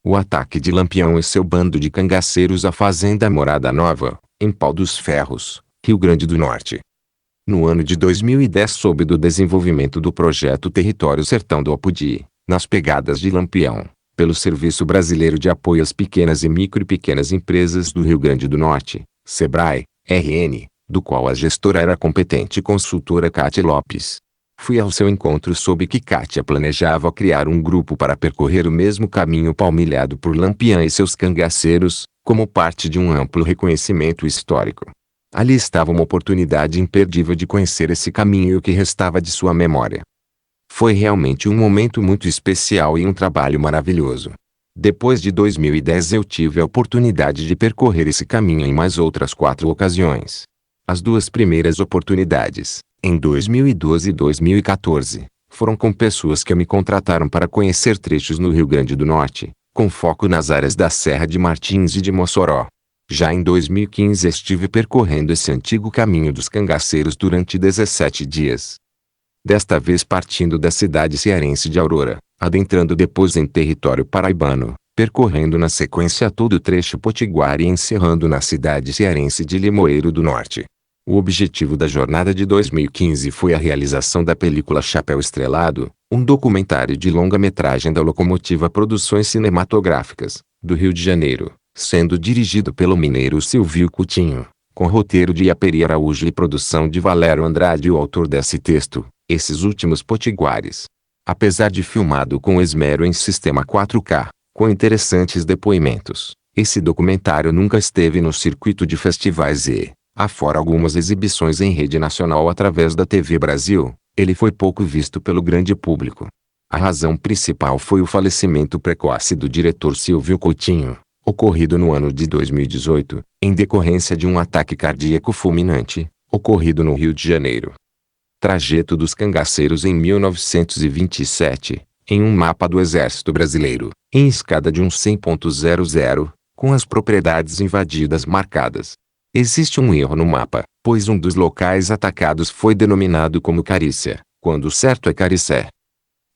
O ataque de Lampião e seu bando de cangaceiros à fazenda Morada Nova, em Pau dos Ferros, Rio Grande do Norte. No ano de 2010 soube do desenvolvimento do projeto Território Sertão do Apodi, nas pegadas de Lampião, pelo Serviço Brasileiro de Apoio às Pequenas e Pequenas Empresas do Rio Grande do Norte, SEBRAE, RN, do qual a gestora era a competente consultora Kátia Lopes. Fui ao seu encontro e soube que Kátia planejava criar um grupo para percorrer o mesmo caminho palmilhado por Lampião e seus cangaceiros, como parte de um amplo reconhecimento histórico. Ali estava uma oportunidade imperdível de conhecer esse caminho e o que restava de sua memória. Foi realmente um momento muito especial e um trabalho maravilhoso. Depois de 2010 eu tive a oportunidade de percorrer esse caminho em mais outras 4 ocasiões. As 2 primeiras oportunidades, em 2012 e 2014, foram com pessoas que me contrataram para conhecer trechos no Rio Grande do Norte, com foco nas áreas da Serra de Martins e de Mossoró. Já em 2015 estive percorrendo esse antigo caminho dos cangaceiros durante 17 dias. Desta vez partindo da cidade cearense de Aurora, adentrando depois em território paraibano, percorrendo na sequência todo o trecho potiguar e encerrando na cidade cearense de Limoeiro do Norte. O objetivo da jornada de 2015 foi a realização da película Chapéu Estrelado, um documentário de longa-metragem da Locomotiva Produções Cinematográficas, do Rio de Janeiro, sendo dirigido pelo mineiro Silvio Coutinho, com roteiro de Iaperi Araújo e produção de Valério Andrade, o autor desse texto, Esses Últimos Potiguares. Apesar de filmado com esmero em sistema 4K, com interessantes depoimentos, esse documentário nunca esteve no circuito de festivais e, afora algumas exibições em rede nacional através da TV Brasil, ele foi pouco visto pelo grande público. A razão principal foi o falecimento precoce do diretor Silvio Coutinho, ocorrido no ano de 2018, em decorrência de um ataque cardíaco fulminante, ocorrido no Rio de Janeiro. Trajeto dos cangaceiros em 1927, em um mapa do Exército Brasileiro, em escada de um 100.00, com as propriedades invadidas marcadas. Existe um erro no mapa, pois um dos locais atacados foi denominado como Carícia, quando o certo é Caricé.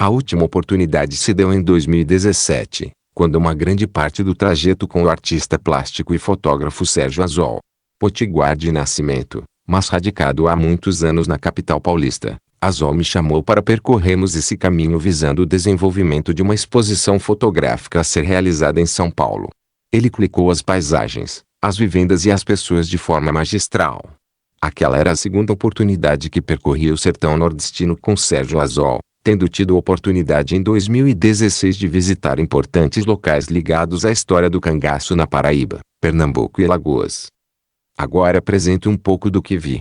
A última oportunidade se deu em 2017, quando uma grande parte do trajeto com o artista plástico e fotógrafo Sérgio Azol, potiguar de nascimento, mas radicado há muitos anos na capital paulista, Azol me chamou para percorrermos esse caminho visando o desenvolvimento de uma exposição fotográfica a ser realizada em São Paulo. Ele clicou as paisagens, as vivendas e as pessoas de forma magistral. Aquela era a segunda oportunidade que percorria o sertão nordestino com Sérgio Azol, tendo tido a oportunidade em 2016 de visitar importantes locais ligados à história do cangaço na Paraíba, Pernambuco e Alagoas. Agora apresento um pouco do que vi.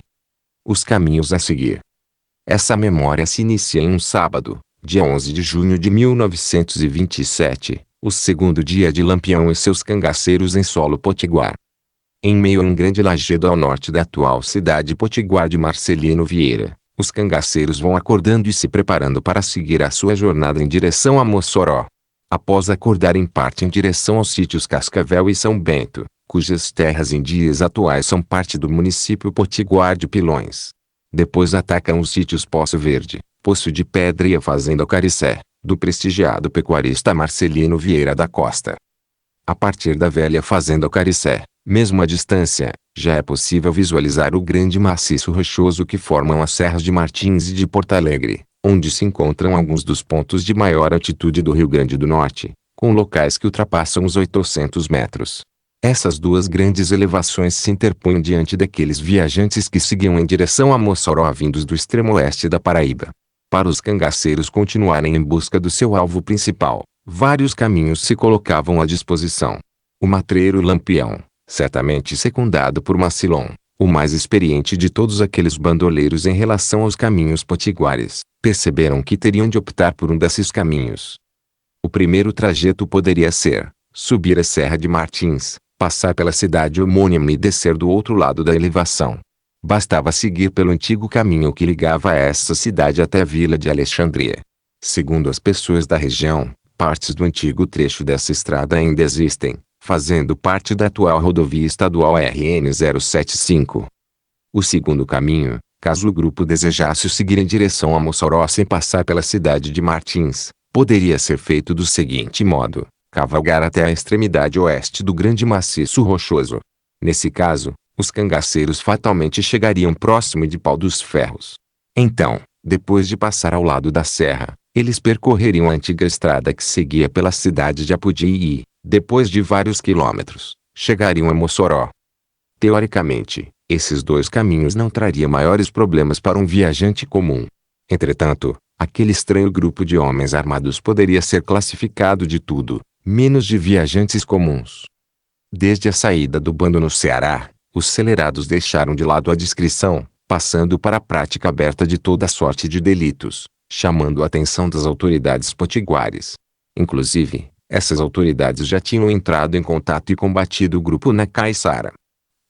Os caminhos a seguir. Essa memória se inicia em um sábado, dia 11 de junho de 1927, o segundo dia de Lampião e seus cangaceiros em solo potiguar. Em meio a um grande lajedo ao norte da atual cidade potiguar de Marcelino Vieira, os cangaceiros vão acordando e se preparando para seguir a sua jornada em direção a Mossoró. Após acordar em parte em direção aos sítios Cascavel e São Bento, cujas terras em dias atuais são parte do município potiguar de Pilões. Depois atacam os sítios Poço Verde, Poço de Pedra e a fazenda Caricé, do prestigiado pecuarista Marcelino Vieira da Costa. A partir da velha fazenda Caricé, mesmo à distância, já é possível visualizar o grande maciço rochoso que formam as serras de Martins e de Porto Alegre, onde se encontram alguns dos pontos de maior altitude do Rio Grande do Norte, com locais que ultrapassam os 800 metros. Essas 2 grandes elevações se interpunham diante daqueles viajantes que seguiam em direção a Mossoró vindos do extremo oeste da Paraíba. Para os cangaceiros continuarem em busca do seu alvo principal, vários caminhos se colocavam à disposição. O matreiro Lampião, certamente secundado por Macilon, o mais experiente de todos aqueles bandoleiros em relação aos caminhos potiguares, perceberam que teriam de optar por um desses caminhos. O primeiro trajeto poderia ser subir a Serra de Martins, passar pela cidade homônima e descer do outro lado da elevação. Bastava seguir pelo antigo caminho que ligava essa cidade até a vila de Alexandria. Segundo as pessoas da região, partes do antigo trecho dessa estrada ainda existem, fazendo parte da atual rodovia estadual RN 075. O segundo caminho, caso o grupo desejasse seguir em direção a Mossoró sem passar pela cidade de Martins, poderia ser feito do seguinte modo: cavalgar até a extremidade oeste do grande maciço rochoso. Nesse caso, os cangaceiros fatalmente chegariam próximo de Pau dos Ferros. Então, depois de passar ao lado da serra, eles percorreriam a antiga estrada que seguia pela cidade de Apodi e, depois de vários quilômetros, chegariam a Mossoró. Teoricamente, esses dois caminhos não trariam maiores problemas para um viajante comum. Entretanto, aquele estranho grupo de homens armados poderia ser classificado de tudo, menos de viajantes comuns. Desde a saída do bando no Ceará, os celerados deixaram de lado a discrição, passando para a prática aberta de toda sorte de delitos, chamando a atenção das autoridades potiguares. Inclusive, essas autoridades já tinham entrado em contato e combatido o grupo na Caiçara.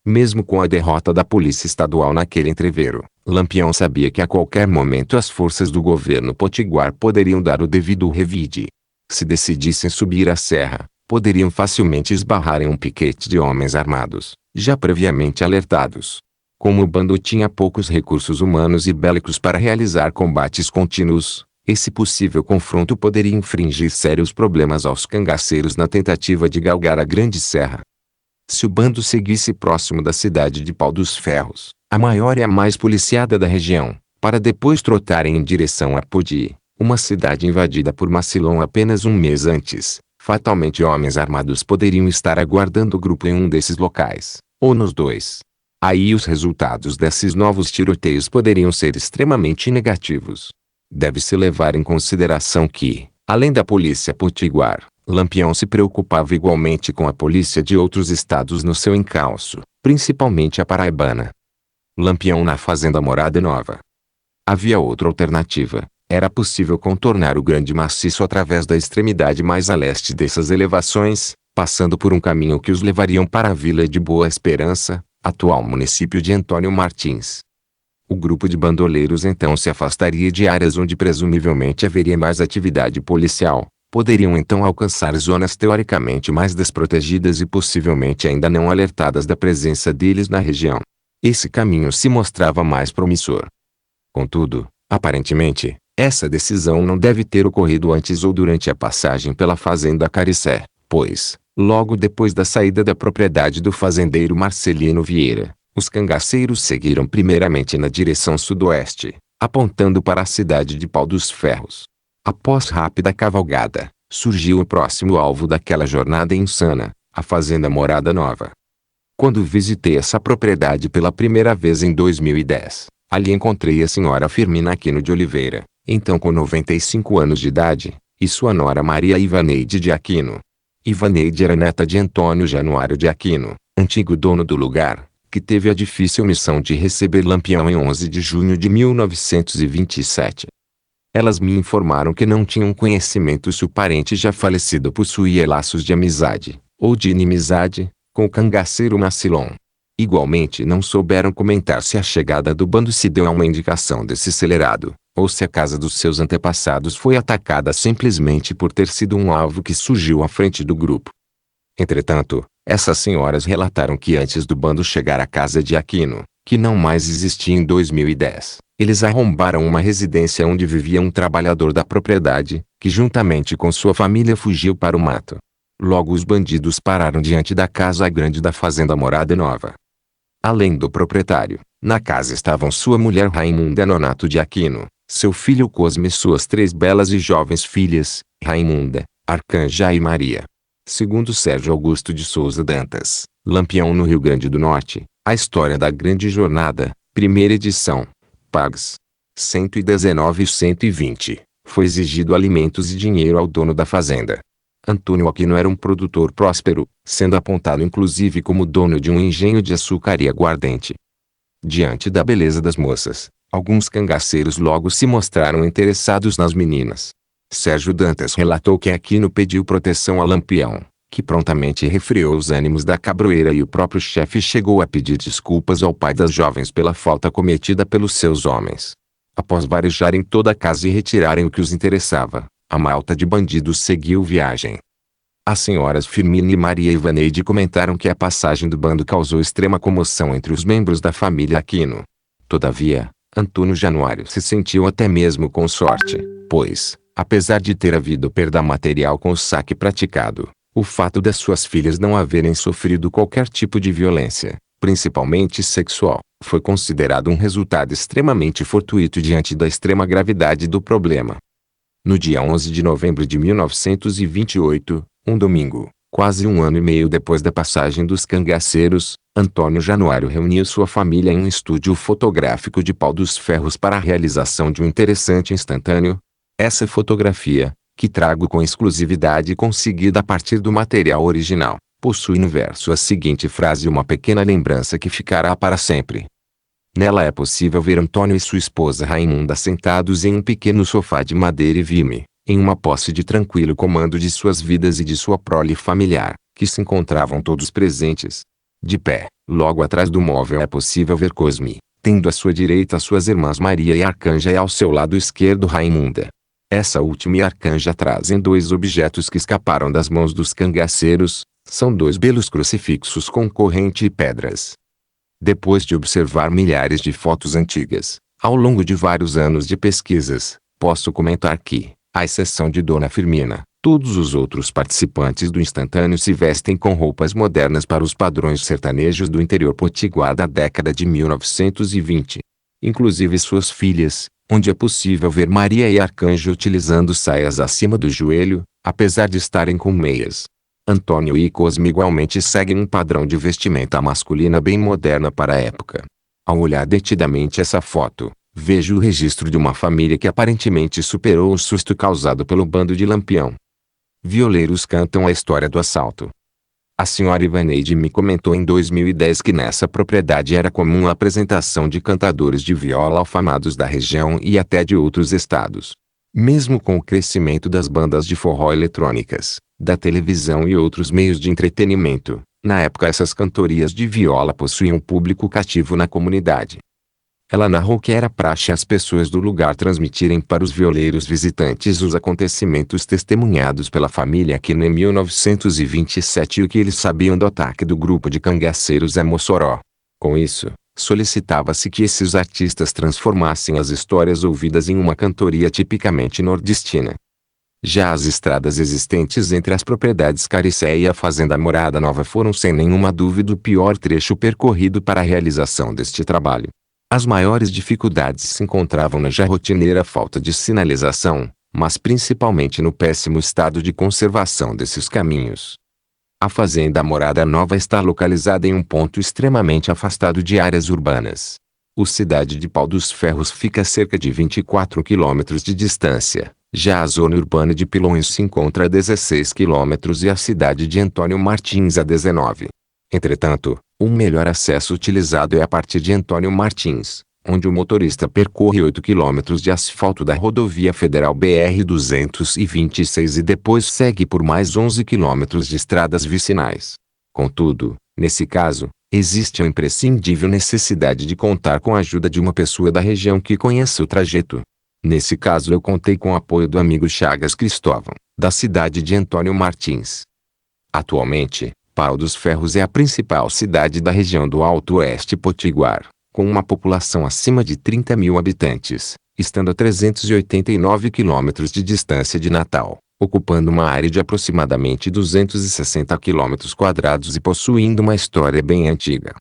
Mesmo com a derrota da polícia estadual naquele entrevero, Lampião sabia que a qualquer momento as forças do governo potiguar poderiam dar o devido revide. Se decidissem subir a serra, poderiam facilmente esbarrar em um piquete de homens armados, já previamente alertados. Como o bando tinha poucos recursos humanos e bélicos para realizar combates contínuos, esse possível confronto poderia infligir sérios problemas aos cangaceiros na tentativa de galgar a Grande Serra. Se o bando seguisse próximo da cidade de Pau dos Ferros, a maior e a mais policiada da região, para depois trotarem em direção a Apodi, uma cidade invadida por Macilon apenas um mês antes, fatalmente homens armados poderiam estar aguardando o grupo em um desses locais, ou nos dois. Aí os resultados desses novos tiroteios poderiam ser extremamente negativos. Deve-se levar em consideração que, além da polícia potiguar, Lampião se preocupava igualmente com a polícia de outros estados no seu encalço, principalmente a paraibana. Lampião na fazenda Morada Nova. Havia outra alternativa. Era possível contornar o grande maciço através da extremidade mais a leste dessas elevações, passando por um caminho que os levariam para a vila de Boa Esperança, atual município de Antônio Martins. O grupo de bandoleiros então se afastaria de áreas onde presumivelmente haveria mais atividade policial. Poderiam então alcançar zonas teoricamente mais desprotegidas e possivelmente ainda não alertadas da presença deles na região. Esse caminho se mostrava mais promissor. Contudo, aparentemente, essa decisão não deve ter ocorrido antes ou durante a passagem pela fazenda Caricé, pois, logo depois da saída da propriedade do fazendeiro Marcelino Vieira, os cangaceiros seguiram primeiramente na direção sudoeste, apontando para a cidade de Pau dos Ferros. Após rápida cavalgada, surgiu o próximo alvo daquela jornada insana, a fazenda Morada Nova. Quando visitei essa propriedade pela primeira vez em 2010, ali encontrei a senhora Firmina Aquino de Oliveira, então com 95 anos de idade, e sua nora Maria Ivaneide de Aquino. Ivaneide era neta de Antônio Januário de Aquino, antigo dono do lugar, que teve a difícil missão de receber Lampião em 11 de junho de 1927. Elas me informaram que não tinham conhecimento se o parente já falecido possuía laços de amizade, ou de inimizade, com o cangaceiro Macilon. Igualmente não souberam comentar se a chegada do bando se deu a uma indicação desse celerado, ou se a casa dos seus antepassados foi atacada simplesmente por ter sido um alvo que surgiu à frente do grupo. Entretanto, essas senhoras relataram que antes do bando chegar à casa de Aquino, que não mais existia em 2010, eles arrombaram uma residência onde vivia um trabalhador da propriedade, que juntamente com sua família fugiu para o mato. Logo os bandidos pararam diante da casa grande da fazenda Morada Nova. Além do proprietário, na casa estavam sua mulher Raimunda Nonato de Aquino, seu filho Cosme e suas 3 belas e jovens filhas, Raimunda, Arcanja e Maria. Segundo Sérgio Augusto de Souza Dantas, Lampião no Rio Grande do Norte, a história da grande jornada, primeira edição, pags. 119 e 120, foi exigido alimentos e dinheiro ao dono da fazenda. Antônio Aquino era um produtor próspero, sendo apontado inclusive como dono de um engenho de açúcar e aguardente. Diante da beleza das moças, alguns cangaceiros logo se mostraram interessados nas meninas. Sérgio Dantas relatou que Aquino pediu proteção a Lampião, que prontamente refreou os ânimos da cabroeira e o próprio chefe chegou a pedir desculpas ao pai das jovens pela falta cometida pelos seus homens. Após varejarem toda a casa e retirarem o que os interessava, a malta de bandidos seguiu viagem. As senhoras Firmina e Maria Ivaneide comentaram que a passagem do bando causou extrema comoção entre os membros da família Aquino. Todavia, Antônio Januário se sentiu até mesmo com sorte, pois, Apesar de ter havido perda material com o saque praticado, o fato das suas filhas não haverem sofrido qualquer tipo de violência, principalmente sexual, foi considerado um resultado extremamente fortuito diante da extrema gravidade do problema. No dia 11 de novembro de 1928, um domingo, quase um ano e meio depois da passagem dos cangaceiros, Antônio Januário reuniu sua família em um estúdio fotográfico de Pau dos Ferros para a realização de um interessante instantâneo. Essa fotografia, que trago com exclusividade conseguida a partir do material original, possui no verso a seguinte frase: uma pequena lembrança que ficará para sempre. Nela é possível ver Antônio e sua esposa Raimunda sentados em um pequeno sofá de madeira e vime, em uma posse de tranquilo comando de suas vidas e de sua prole familiar, que se encontravam todos presentes. De pé, logo atrás do móvel é possível ver Cosme, tendo à sua direita suas irmãs Maria e Arcanja e ao seu lado esquerdo Raimunda. Essa última e Arcanja trazem dois objetos que escaparam das mãos dos cangaceiros, são dois belos crucifixos com corrente e pedras. Depois de observar milhares de fotos antigas, ao longo de vários anos de pesquisas, posso comentar que, à exceção de Dona Firmina, todos os outros participantes do instantâneo se vestem com roupas modernas para os padrões sertanejos do interior potiguar da década de 1920. Inclusive suas filhas, onde é possível ver Maria e Arcanjo utilizando saias acima do joelho, apesar de estarem com meias. Antônio e Cosme igualmente seguem um padrão de vestimenta masculina bem moderna para a época. Ao olhar detidamente essa foto, vejo o registro de uma família que aparentemente superou o susto causado pelo bando de Lampião. Violeiros cantam a história do assalto. A senhora Ivaneide me comentou em 2010 que nessa propriedade era comum a apresentação de cantadores de viola afamados da região e até de outros estados. Mesmo com o crescimento das bandas de forró eletrônicas, da televisão e outros meios de entretenimento, na época essas cantorias de viola possuíam um público cativo na comunidade. Ela narrou que era praxe as pessoas do lugar transmitirem para os violeiros visitantes os acontecimentos testemunhados pela família aqui em 1927 e o que eles sabiam do ataque do grupo de cangaceiros a Mossoró. Com isso, solicitava-se que esses artistas transformassem as histórias ouvidas em uma cantoria tipicamente nordestina. Já as estradas existentes entre as propriedades Caricé e a fazenda Morada Nova foram sem nenhuma dúvida o pior trecho percorrido para a realização deste trabalho. As maiores dificuldades se encontravam na já rotineira falta de sinalização, mas principalmente no péssimo estado de conservação desses caminhos. A fazenda Morada Nova está localizada em um ponto extremamente afastado de áreas urbanas. A cidade de Pau dos Ferros fica a cerca de 24 quilômetros de distância, já a zona urbana de Pilões se encontra a 16 quilômetros e a cidade de Antônio Martins a 19. Entretanto, o melhor acesso utilizado é a partir de Antônio Martins, onde o motorista percorre 8 quilômetros de asfalto da rodovia federal BR-226 e depois segue por mais 11 quilômetros de estradas vicinais. Contudo, nesse caso, existe a imprescindível necessidade de contar com a ajuda de uma pessoa da região que conheça o trajeto. Nesse caso eu contei com o apoio do amigo Chagas Cristóvão, da cidade de Antônio Martins. Atualmente, Pau dos Ferros é a principal cidade da região do Alto Oeste Potiguar, com uma população acima de 30 mil habitantes, estando a 389 quilômetros de distância de Natal, ocupando uma área de aproximadamente 260 quilômetros quadrados e possuindo uma história bem antiga.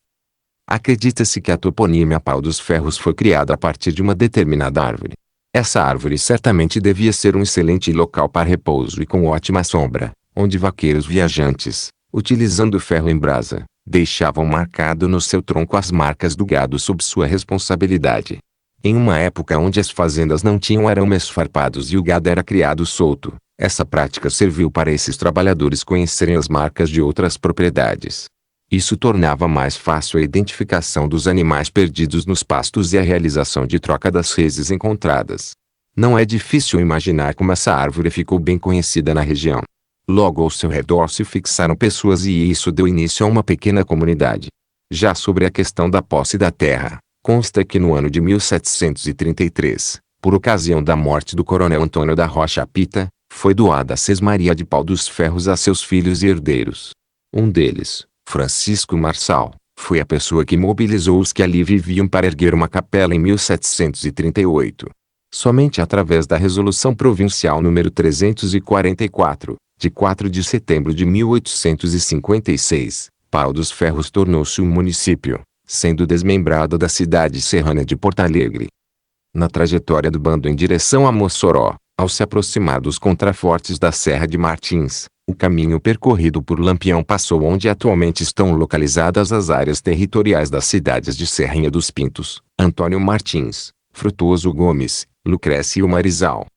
Acredita-se que a toponímia Pau dos Ferros foi criada a partir de uma determinada árvore. Essa árvore certamente devia ser um excelente local para repouso e com ótima sombra, onde vaqueiros viajantes, utilizando ferro em brasa, deixavam marcado no seu tronco as marcas do gado sob sua responsabilidade. Em uma época onde as fazendas não tinham arames farpados e o gado era criado solto, essa prática serviu para esses trabalhadores conhecerem as marcas de outras propriedades. Isso tornava mais fácil a identificação dos animais perdidos nos pastos e a realização de troca das reses encontradas. Não é difícil imaginar como essa árvore ficou bem conhecida na região. Logo ao seu redor se fixaram pessoas e isso deu início a uma pequena comunidade. Já sobre a questão da posse da terra, consta que no ano de 1733, por ocasião da morte do coronel Antônio da Rocha Pita, foi doada a Sesmaria de Pau dos Ferros a seus filhos e herdeiros. Um deles, Francisco Marçal, foi a pessoa que mobilizou os que ali viviam para erguer uma capela em 1738. Somente através da Resolução Provincial número 344, de 4 de setembro de 1856, Pau dos Ferros tornou-se um município, sendo desmembrado da cidade serrana de Porto Alegre. Na trajetória do bando em direção a Mossoró, ao se aproximar dos contrafortes da Serra de Martins, o caminho percorrido por Lampião passou onde atualmente estão localizadas as áreas territoriais das cidades de Serrinha dos Pintos, Antônio Martins, Frutuoso Gomes, Lucrécia e Marizal.